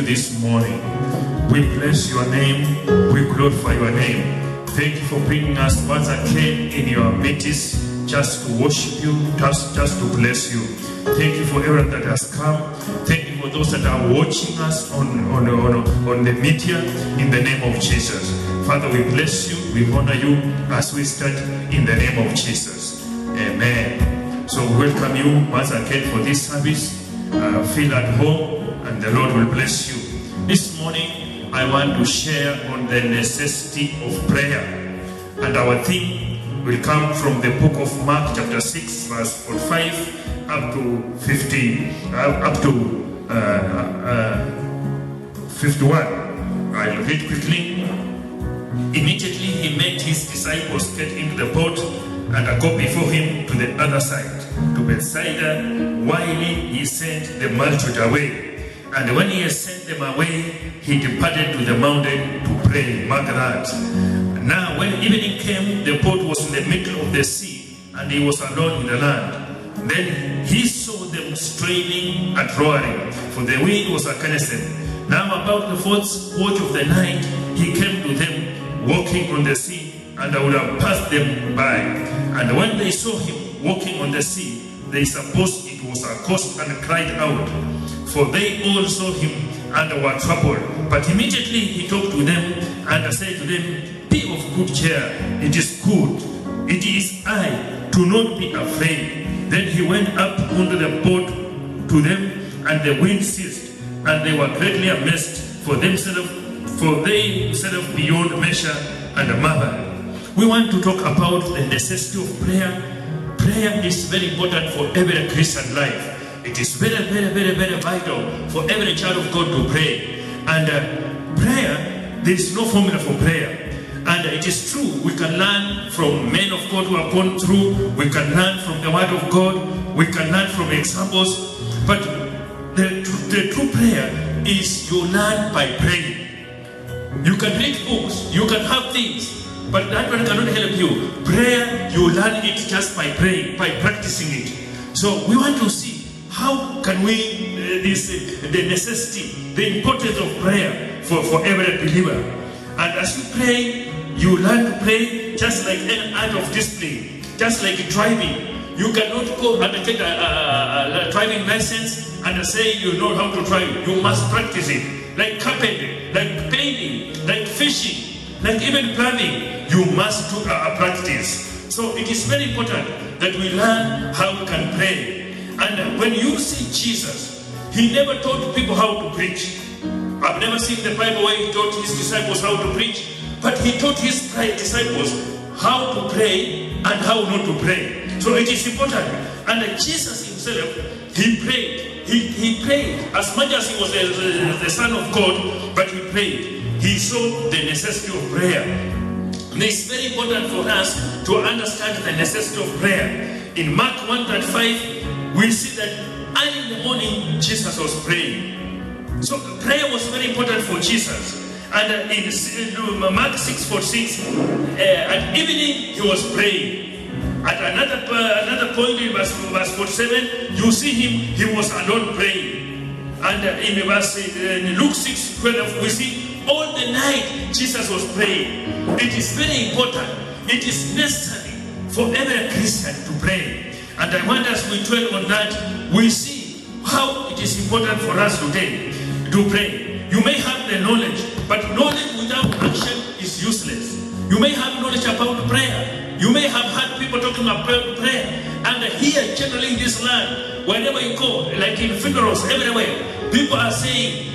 this morning. We bless your name. We glorify your name. Thank you for bringing us once again in your midst, just to worship you, just to bless you. Thank you for everyone that has come. Thank you for those that are watching us on the media, in the name of Jesus. Father, we bless you, we honor you as we start in the name of Jesus. Amen. So welcome you once again for this service. Feel at home and the Lord will bless you. This morning, I want to share on the necessity of prayer. And our theme will come from the book of Mark chapter 6 verse 45 up to 51. I'll read quickly. Immediately he made his disciples get into the boat and go before him to the other side, to Bethsaida, while he sent the multitude away. And when he had sent them away, he departed to the mountain to pray. Mark that. Now when evening came, the boat was in the middle of the sea, and he was alone in the land. Then he saw them straining and rowing, for the wind was against them. Now about the fourth watch of the night, he came to them, walking on the sea, and I would have passed them by. And when they saw him walking on the sea, they supposed it was a ghost and cried out, for they all saw him and were troubled. But immediately he talked to them and said to them, be of good cheer, it is good, it is I, do not be afraid. Then he went up onto the boat to them, and the wind ceased, and they were greatly amazed for they themselves beyond measure and marvel. We want to talk about the necessity of prayer. Prayer is very important for every Christian life. It is very, very, very, very vital for every child of God to pray. And prayer, there is no formula for prayer. And it is true, we can learn from men of God who have gone through. We can learn from the Word of God. We can learn from examples. But the true prayer is you learn by praying. You can read books, you can have things, but that one cannot help you. Prayer, you learn it just by praying, by practicing it. So we want to see how can we, the necessity, the importance of prayer for every believer. And as you pray, you learn to pray just like an art of discipline, just like driving. You cannot go and get a driving license and say you know how to drive. You must practice it. Like carpentry, like painting, like fishing, like even plumbing, you must do a practice. So it is very important that we learn how we can pray. And when you see Jesus, he never taught people how to preach. I've never seen the Bible where he taught his disciples how to preach, but he taught his disciples how to pray and how not to pray. So it is important. And Jesus himself, he prayed. He prayed as much as he was the Son of God, but he prayed. He saw the necessity of prayer. And it's very important for us to understand the necessity of prayer. In Mark 1:35, we see that early in the morning, Jesus was praying. So prayer was very important for Jesus. And in Mark 6:46, at evening he was praying. At another point in verse 47, you see him, he was alone praying. And in Luke 6:12, we see all the night Jesus was praying. It is very important. It is necessary for every Christian to pray. And I want us to dwell on that. We see how it is important for us today to pray. You may have the knowledge, but knowledge without action is useless. You may have knowledge about prayer. You may have heard people talking about prayer. And here, generally in this land, wherever you go, like in funerals, everywhere, people are saying,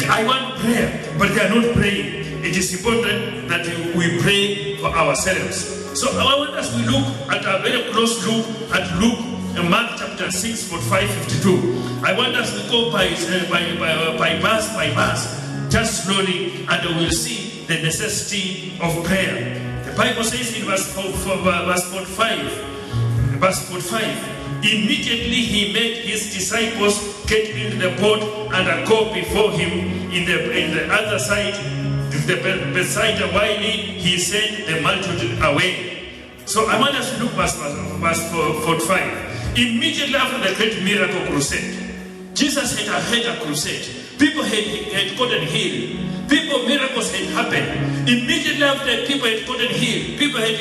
I want prayer, but they are not praying. It is important that we pray for ourselves. So I want us to look at a very close look at Luke, Mark chapter 6, 45, 52. I want us to go by verse by verse, just slowly, and we'll see the necessity of prayer. The Bible says in verse 45, immediately he made his disciples get into the boat and go before him in the other side, the Bethsaida, while he sent the multitude away. So I want us to look verse 45. Immediately after the great miracle crusade, Jesus had a crusade People had gotten healed. Miracles had happened. Immediately after people had gotten healed, people had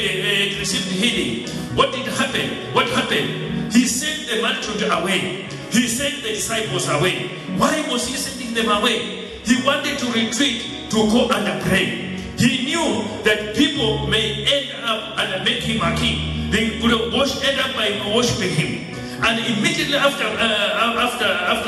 received healing. What did happen? What happened? He sent the multitude away. He sent the disciples away. Why was he sending them away? He wanted to retreat to go and pray. He knew that people may end up and make him a king. They could end up by worshiping him. And immediately after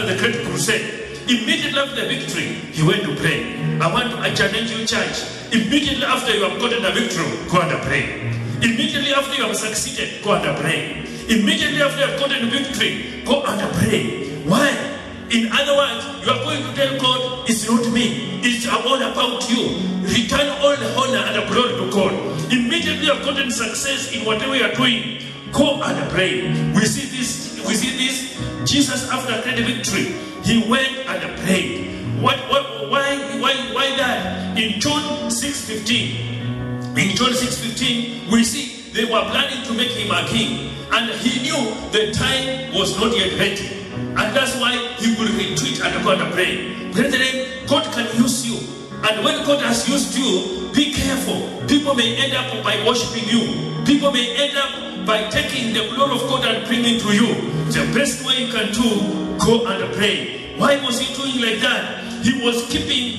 the Great Crusade, immediately after the victory, he went to pray. I challenge you, church. Immediately after you have gotten a victory, go and pray. Immediately after you have succeeded, go and pray. Immediately after you have gotten a victory, go and pray. Why? In other words, you are going to tell God, it's not me, it's all about you. Return all the honor and the glory to God. Immediately you have gotten success in whatever you are doing, go and pray. We see this. Jesus, after a great victory, he went and prayed. Why that? In John 6:15, we see they were planning to make him a king, and he knew the time was not yet ready, and that's why he would retreat and go and pray. Brethren, God can use you, and when God has used you, be careful. People may end up by worshiping you. People may end up by taking the glory of God and bringing it to you. The best way you can do, go and pray. Why was he doing like that? He was keeping,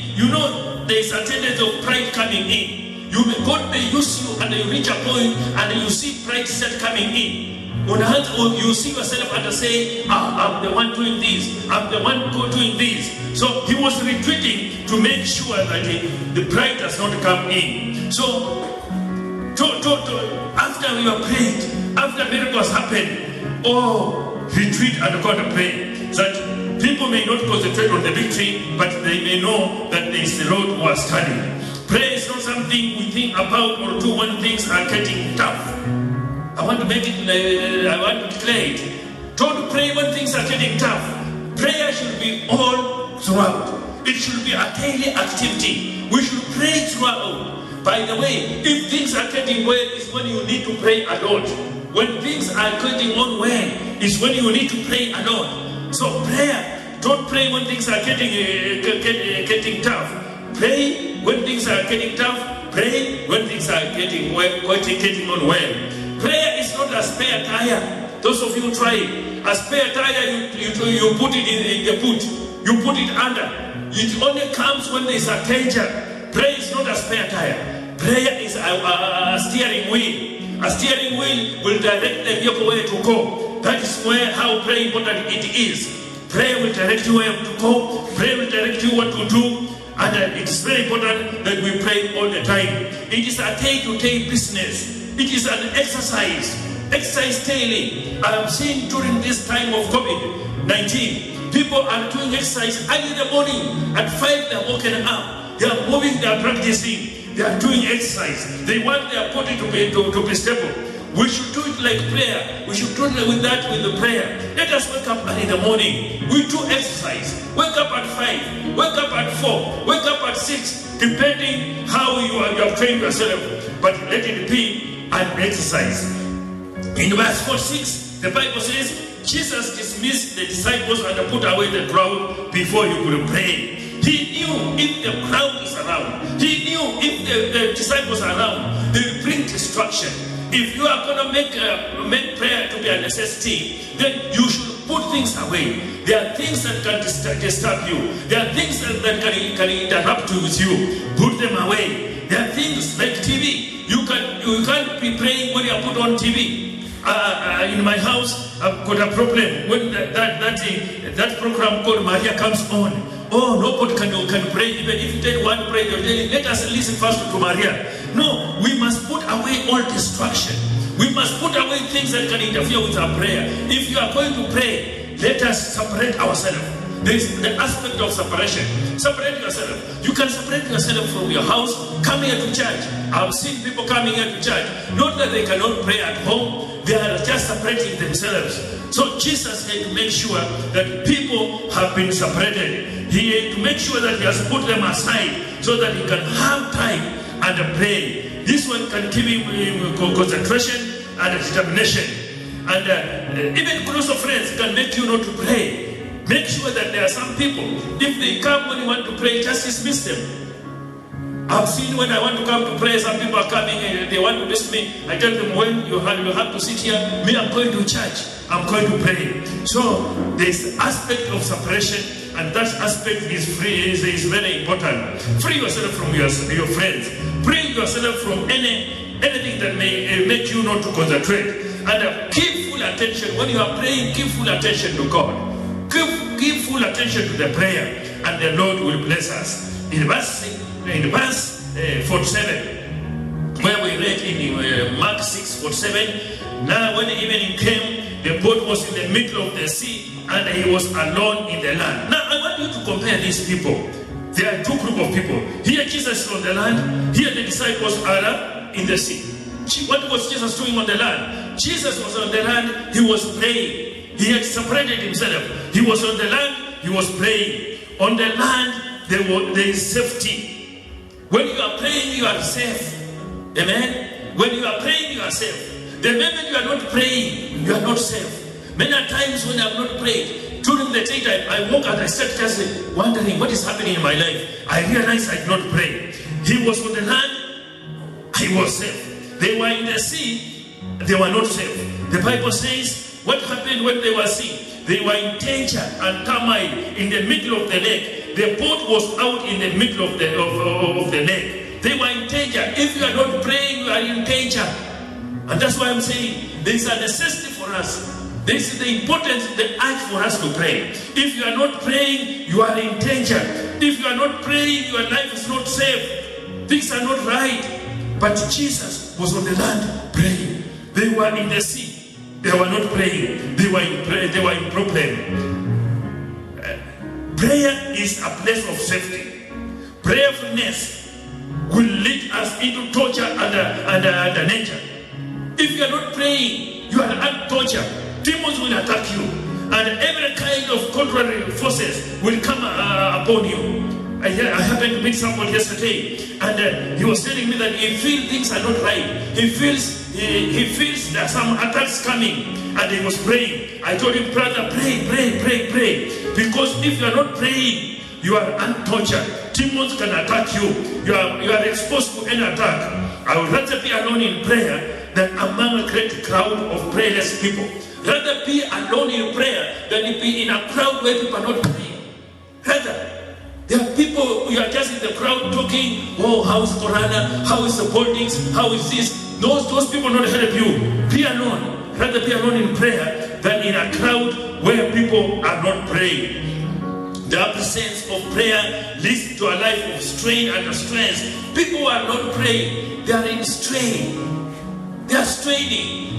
there is a tendency of pride coming in. God may use you and you reach a point and you see pride start coming in. On the hand, you see yourself and say, I'm the one doing this, I'm the one doing this. So he was retreating to make sure that the pride does not come in. So after we have prayed, after miracles happen, retreat and go and pray. That people may not concentrate on the victory, but they may know that there is the Lord who is standing. Prayer is not something we think about or do when things are getting tough. I want to declare it. Don't pray when things are getting tough. Prayer should be all throughout. It should be a daily activity. We should pray throughout. By the way, if things are getting well, it's when you need to pray a lot. When things are getting on well, it's when you need to pray a lot. So prayer, don't pray when things are getting tough. Pray when things are getting tough. Pray when things are getting on well. Prayer is not a spare tire. Those of you try it. A spare tire, you put it in the boot. You put it under. It only comes when there is a danger. Prayer is not a spare tire. Prayer is a steering wheel. A steering wheel will direct the vehicle where to go. That is how very important it is. Prayer will direct you where to go. Prayer will direct you what to do. And it is very important that we pray all the time. It is a day-to-day business. It is an exercise. Exercise daily. I have seen during this time of COVID-19, people are doing exercise early in the morning. At 5 they are walking up. They are moving, they are practicing. They are doing exercise. They want their body to be stable. We should do it like prayer. We should do it with the prayer. Let us wake up early in the morning. We do exercise. Wake up at 5. Wake up at 4. Wake up at 6. Depending how you have trained yourself. But let it be an exercise. In verse 4-6, the Bible says, Jesus dismissed the disciples and put away the crowd before he could pray. He knew if the crowd is around. He knew if the disciples are around, they will bring destruction. If you are going to make prayer to be a necessity, then you should put things away. There are things that can disturb you. There are things that can interrupt with you. Put them away. There are things like TV. You can't be praying when you are put on TV. In my house, I've got a problem when that program called Maria comes on. Oh, nobody can pray. Even if you tell one prayer, they'll tell you, let us listen first to Maria. No, we must put away all distraction. We must put away things that can interfere with our prayer. If you are going to pray, let us separate ourselves. There is the aspect of separation. Separate yourself. You can separate yourself from your house. Come here to church. I've seen people coming here to church. Not that they cannot pray at home. They are just separating themselves. So Jesus had to make sure that people have been separated. He had to make sure that he has put them aside so that he can have time and pray. This one can give him concentration and determination. And even close friends can make you not to pray. Make sure that there are some people, if they come when you want to pray, just dismiss them. I've seen when I want to come to pray, some people are coming and they want to miss me. I tell them, when you have to sit here, me, I'm going to church, I'm going to pray. So there's aspect of separation, and that aspect is is very important. Free yourself from your friends. Free yourself from anything that may make you not to concentrate. And give full attention. When you are praying, give full attention to God. Give full attention to the prayer, and the Lord will bless us. In verse 47, where we read in Mark 6:47, now when evening came, the boat was in the middle of the sea, and he was alone in the land. Now I want you to compare these people. There are two groups of people. Here Jesus is on the land. Here the disciples are in the sea. What was Jesus doing on the land? Jesus was on the land. He was praying. He had separated himself. He was on the land. He was praying. On the land, there is safety. When you are praying, you are safe. Amen? When you are praying, you are safe. The moment you are not praying, you are not safe. Many times when I have not prayed, during the daytime, I woke and I started just wondering what is happening in my life. I realized I did not pray. He was on the land, he was safe. They were in the sea, they were not safe. The Bible says, what happened when they were sea? They were in danger and turmoil in the middle of the lake. The boat was out in the middle of the lake. They were in danger. If you are not praying, you are in danger. And that's why I'm saying there is a necessity for us. This is the importance, the urge for us to pray. If you are not praying, you are in danger. If you are not praying, your life is not safe. Things are not right. But Jesus was on the land praying. They were in the sea. They were not praying. They were in problem. Prayer is a place of safety. Prayerfulness will lead us into torture and danger. If you are not praying, you are under torture. Demons will attack you, and every kind of contrary forces will come upon you. I happened to meet someone yesterday, and he was telling me that he feels things are not right. He feels there are some attacks coming, and he was praying. I told him, brother, pray. Because if you are not praying, you are under torture. Demons can attack you. You are exposed to any attack. I would rather be alone in prayer than among a great crowd of prayerless people. Rather be alone in prayer than be in a crowd where people are not praying. Rather, there are people, you are just in the crowd talking, oh, how is Corona? How is the politics? How is this? Those people not help you. Be alone. Rather be alone in prayer than in a crowd where people are not praying. The absence of prayer leads to a life of strain and stress. People who are not praying, they are in strain. They are straining.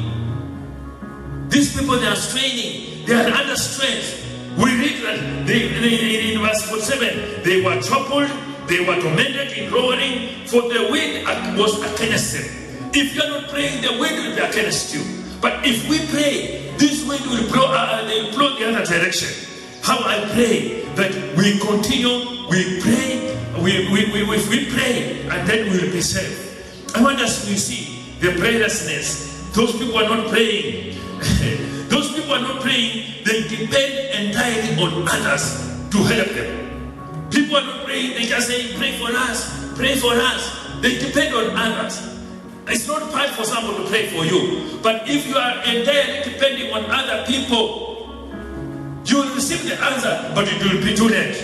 These people, they are straining. They are under stress. We read that in verse 47, they were troubled, they were tormented in roaring, for the wind was against them. If you are not praying, the wind will be against you. But if we pray, this wind will blow the other direction. How I pray that we continue, we pray, we pray, and then we will be saved. I want us to see the prayerlessness. Those people are not praying. Those people are not praying. They depend entirely on others to help them. People are not praying. They just say, pray for us, pray for us. They depend on others. It's not bad for someone to pray for you. But if you are entirely depending on other people, you will receive the answer, but it will be too late.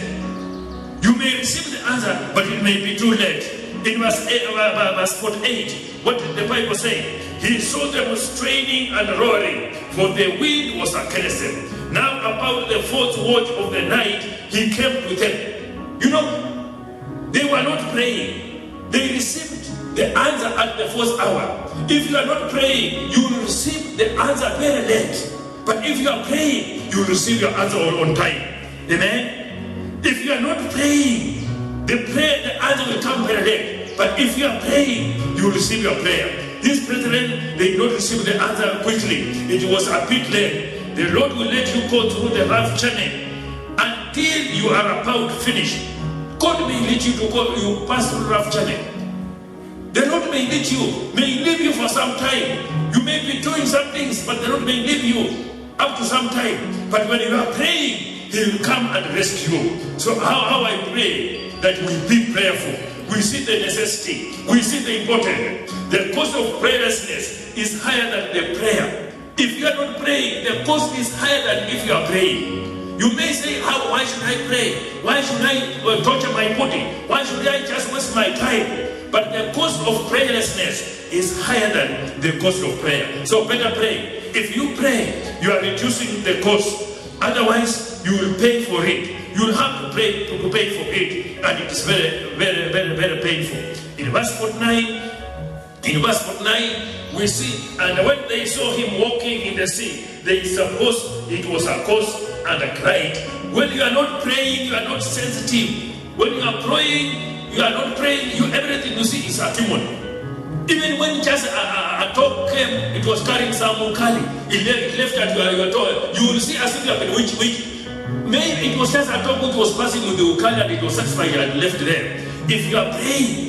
You may receive the answer, but it may be too late. In verse 48, what did the Bible say? He saw them straining and roaring, for the wind was against them. Now about the fourth watch of the night, he came to them. You know, they were not praying. They received the answer at the fourth hour. If you are not praying, you will receive the answer very late. But if you are praying, you will receive your answer on time. Amen? If you are not praying, the answer will come very late. But if you are praying, you will receive your prayer. These brethren, they did not receive the answer quickly. It was a bit late. The Lord will let you go through the rough journey until you are about to finish. God may lead you to go, you pass through the rough journey. The Lord may lead you, may leave you for some time. You may be doing some things, but the Lord may leave you up to some time. But when you are praying, He will come and rescue you. So how I pray that we be prayerful. We see the necessity. We see the importance. The cost of prayerlessness is higher than the prayer. If you are not praying, the cost is higher than if you are praying. You may say, why should I pray? Why should I torture my body? Why should I just waste my time? But the cost of prayerlessness is higher than the cost of prayer. So better pray. If you pray, you are reducing the cost. Otherwise, you will pay for it. You will have to pay for it. And it is very, very, very, very painful. In verse 49, we see, and when they saw him walking in the sea, they supposed it was a ghost and cried. When you are not praying, you are not sensitive. When you are praying, you are not praying, everything you see is a demon. Even when just a dog came, it was carrying some ukali. It left at your door. You will see as if you have been which maybe it was just a dog which was passing with the ukali and it was satisfied and left there. If you are praying,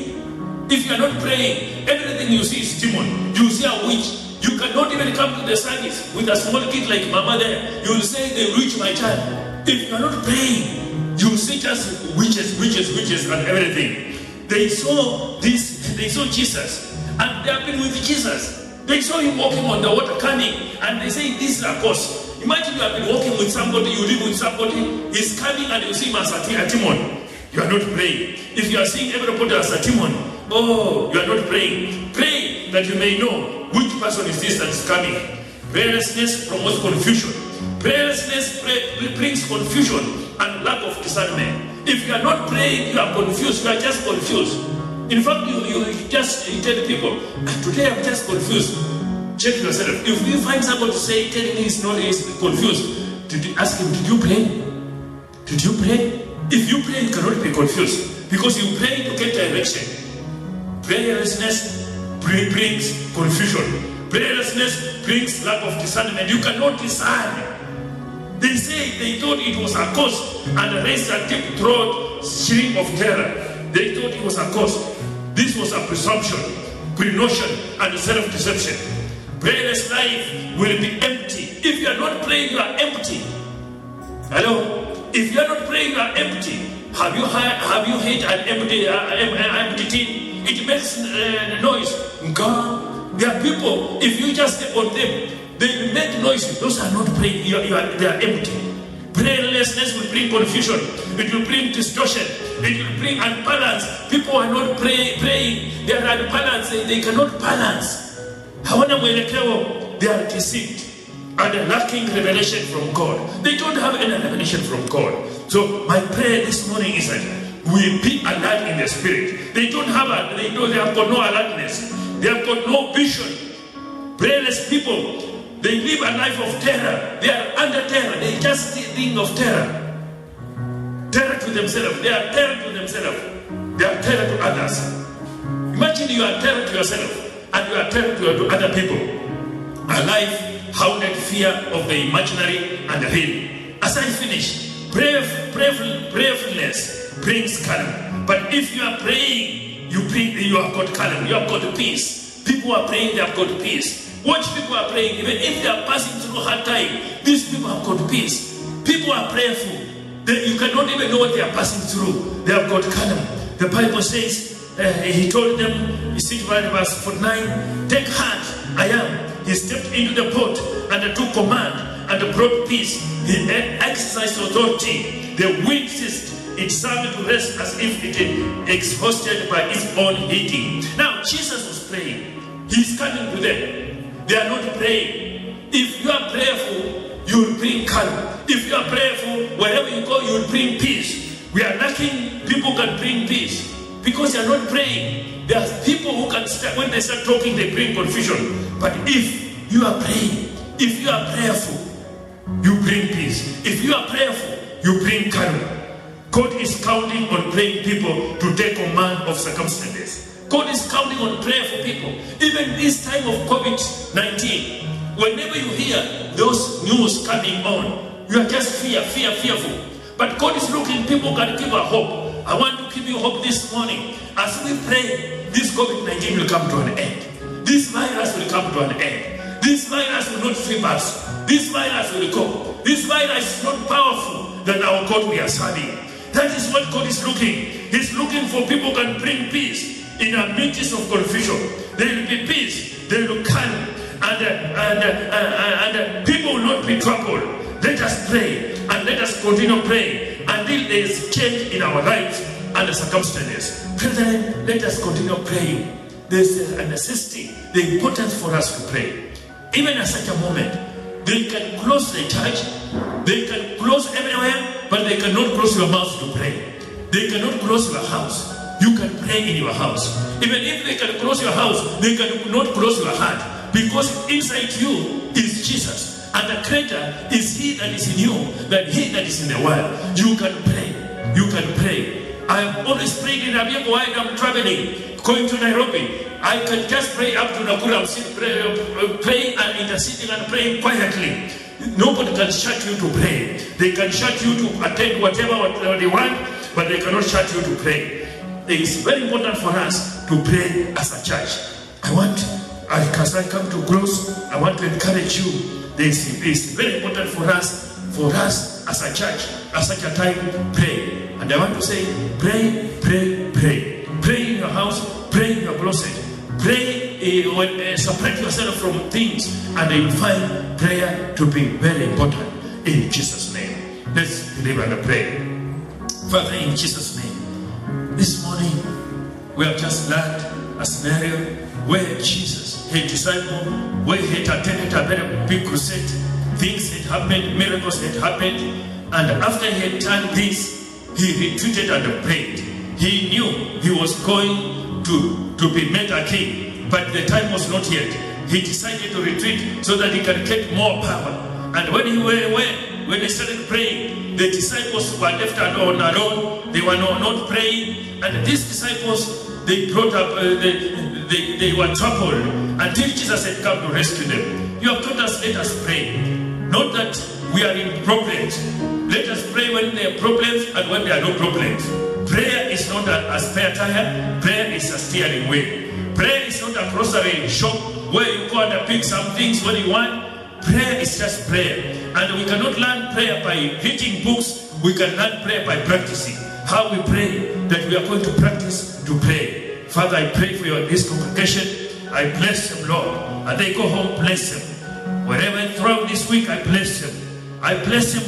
if you are not praying, everything you see is demon. You see a witch. You cannot even come to the service with a small kid like Mama there. You will say they reach my child. If you are not praying, you will see just witches and everything. They saw this, they saw Jesus. And they have been with Jesus. They saw him walking on the water coming. And they say, this is a ghost. Imagine you have been walking with somebody, you live with somebody, he's coming and you see him as a demon. You are not praying. If you are seeing everybody as a demon, you are not praying. Pray that you may know which person is this that is coming. Prayerlessness promotes confusion. Prayerlessness brings confusion and lack of discernment. If you are not praying, you are confused. You are just confused. In fact, you just tell people, today I'm just confused. Check yourself. If you find somebody telling me he's confused, did you ask him, did you pray? Did you pray? If you pray, you cannot be confused. Because you pray to get direction. Prayerlessness brings confusion. Prayerlessness brings lack of discernment. You cannot discern. They say they thought it was a ghost and raised a deep throat scream of terror. They thought it was a ghost. This was a presumption, pre-notion, and self-deception. Prayerless life will be empty. If you are not praying, you are empty. Hello? If you are not praying, you are empty. Have you hit an empty tin? It makes noise. God, there are people, if you just step on them, they make noise. Those are not praying. They are empty. Prayerlessness will bring confusion. It will bring distortion. It will bring unbalance. People are not praying. They are unbalanced. They cannot balance. They are deceived and lacking revelation from God. They don't have any revelation from God. So my prayer this morning is that we be alert in the spirit. They have got no alertness. They have got no vision. Prayerless people, they live a life of terror. They are under terror. They just think of terror. Terror to themselves. They are terror to themselves. They are terror to others. Imagine you are terror to yourself and you are terror to other people. A life hounded fear of the imaginary and the real. As I finish, prayerfulness brings calm. But if you are praying, you have got calm. You have got peace. People are praying, they have got peace. Watch people are praying, even if they are passing through a hard time, these people have got peace. People are prayerful. You cannot even know what they are passing through. They have got calm. The Bible says, he told them, you see verse 49, take heart, I am. He stepped into the boat and took command and brought peace. He exercised authority. The wind ceased. It served to rest as if it had exhausted by its own heating. Now Jesus was praying. He's coming to them. They are not praying. If you are prayerful, you will bring calm. If you are prayerful, wherever you go, you will bring peace. We are lacking people can bring peace because they are not praying. There are people who can start, when they start talking, they bring confusion. But if you are praying, if you are prayerful, you bring peace. If you are prayerful, you bring calm. God is counting on praying people to take command of circumstances. God is counting on prayer for people. Even this time of COVID-19, whenever you hear those news coming on, you are just fearful. But God is looking, people can give a hope. I want to give you hope this morning. As we pray, this COVID-19 will come to an end. This virus will come to an end. This virus will not sweep us. This virus will go. This virus is not powerful. than our God we are serving. That is what God is looking. He's looking for people who can bring peace in a midst of confusion. There will be peace. There will be calm. And people will not be troubled. Let us pray and let us continue praying until there is change in our lives and the circumstances. Brethren, let us continue praying. There's a necessity, the importance for us to pray. Even at such a moment, they can close the church, they can close everywhere, but they cannot close your mouth to pray. They cannot close your house. You can pray in your house. Even if they can close your house, they cannot close your heart. Because inside you is Jesus. And the greater is he that is in you than he that is in the world. You can pray. You can pray. I have always prayed in a vehicle while I'm traveling, going to Nairobi. I can just pray up to Nakuru. I'm still praying and interceding and praying quietly. Nobody can shut you to pray. They can shut you to attend whatever they want, but they cannot shut you to pray. It is very important for us to pray as a church. As I come to close, I want to encourage you. It's very important for us as a church, at such a time, pray. And I want to say, pray, pray, pray. Pray in your house, pray in your closet. Pray, separate yourself from things, and you will find prayer to be very important. In Jesus' name. Let's believe and pray. Father, in Jesus' name, this morning we have just learned a scenario where Jesus, his disciple, where he had attended a very big crusade. Things had happened, miracles had happened, and after he had done this, he retreated and prayed. He knew he was going to be made a king, but the time was not yet. He decided to retreat so that he can get more power. And when they started praying, the disciples were left alone. They were not praying, and these disciples, they brought up, they were troubled until Jesus had come to rescue them. You have told us, let us pray. Not that we are in problems. Let us pray when there are problems and when there are no problems. Prayer is not a spare tire. Prayer is a steering wheel. Prayer is not a grocery shop where you go and pick some things when you want. Prayer is just prayer. And we cannot learn prayer by reading books. We can learn prayer by practicing. How we pray, that we are going to practice to pray. Father, I pray for this congregation. I bless them, Lord. And they go home, bless them. Wherever throughout this week, I bless them. I bless them.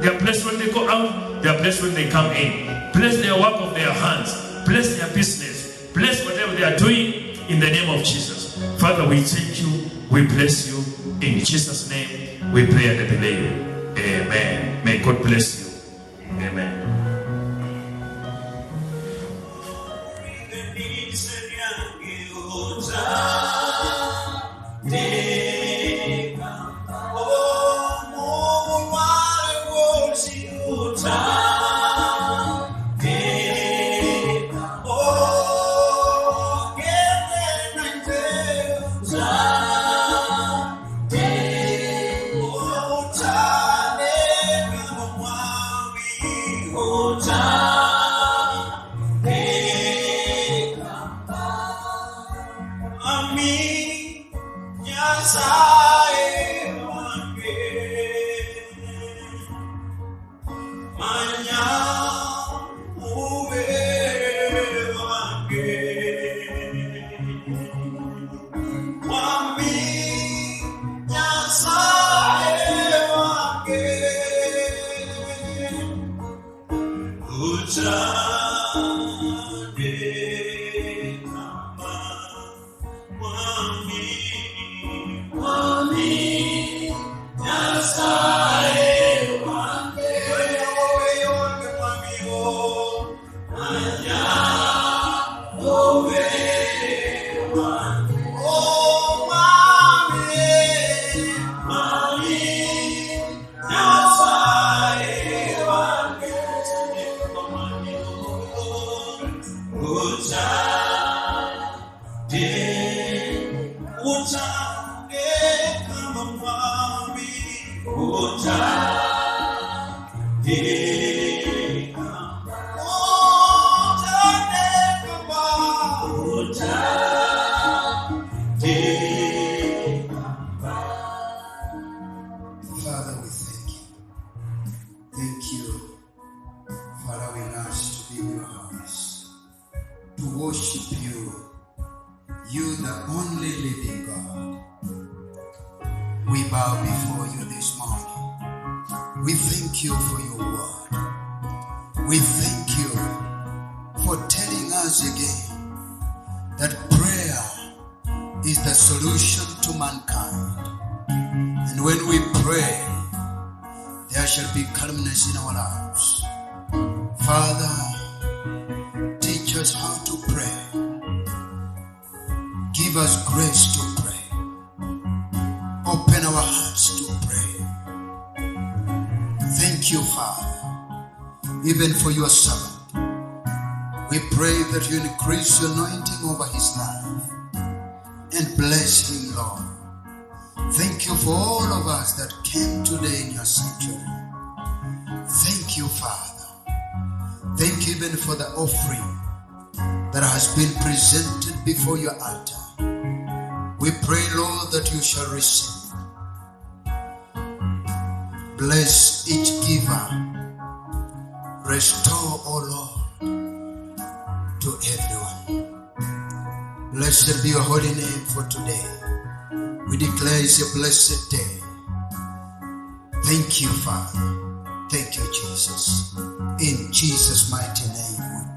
They are blessed when they go out. They are blessed when they come in. Bless their work of their hands. Bless their business. Bless whatever they are doing in the name of Jesus. Father, we thank you. We bless you. In Jesus' name, we pray and believe. Amen. May God bless you. Amen. Father, we thank you. Thank you worship you, you the only living God. We bow before you this morning. We thank you for your word. We thank you for telling us again that prayer is the solution to mankind. And when we pray, there shall be calmness in our lives. Father, teach us how to pray. Give us grace to pray. Open our hearts to pray. Thank you, Father, even for your servant. We pray that you increase your anointing over his life and bless him, Lord. Thank you for all of us that came today in your sanctuary. Thank you, Father. Thank you even for the offering that has been presented before your altar. We pray, Lord, that you shall receive. Bless each giver. Restore, O Lord, to everyone. Blessed be your holy name for today. We declare it's a blessed day. Thank you, Father. Thank you, Jesus. In Jesus' mighty name we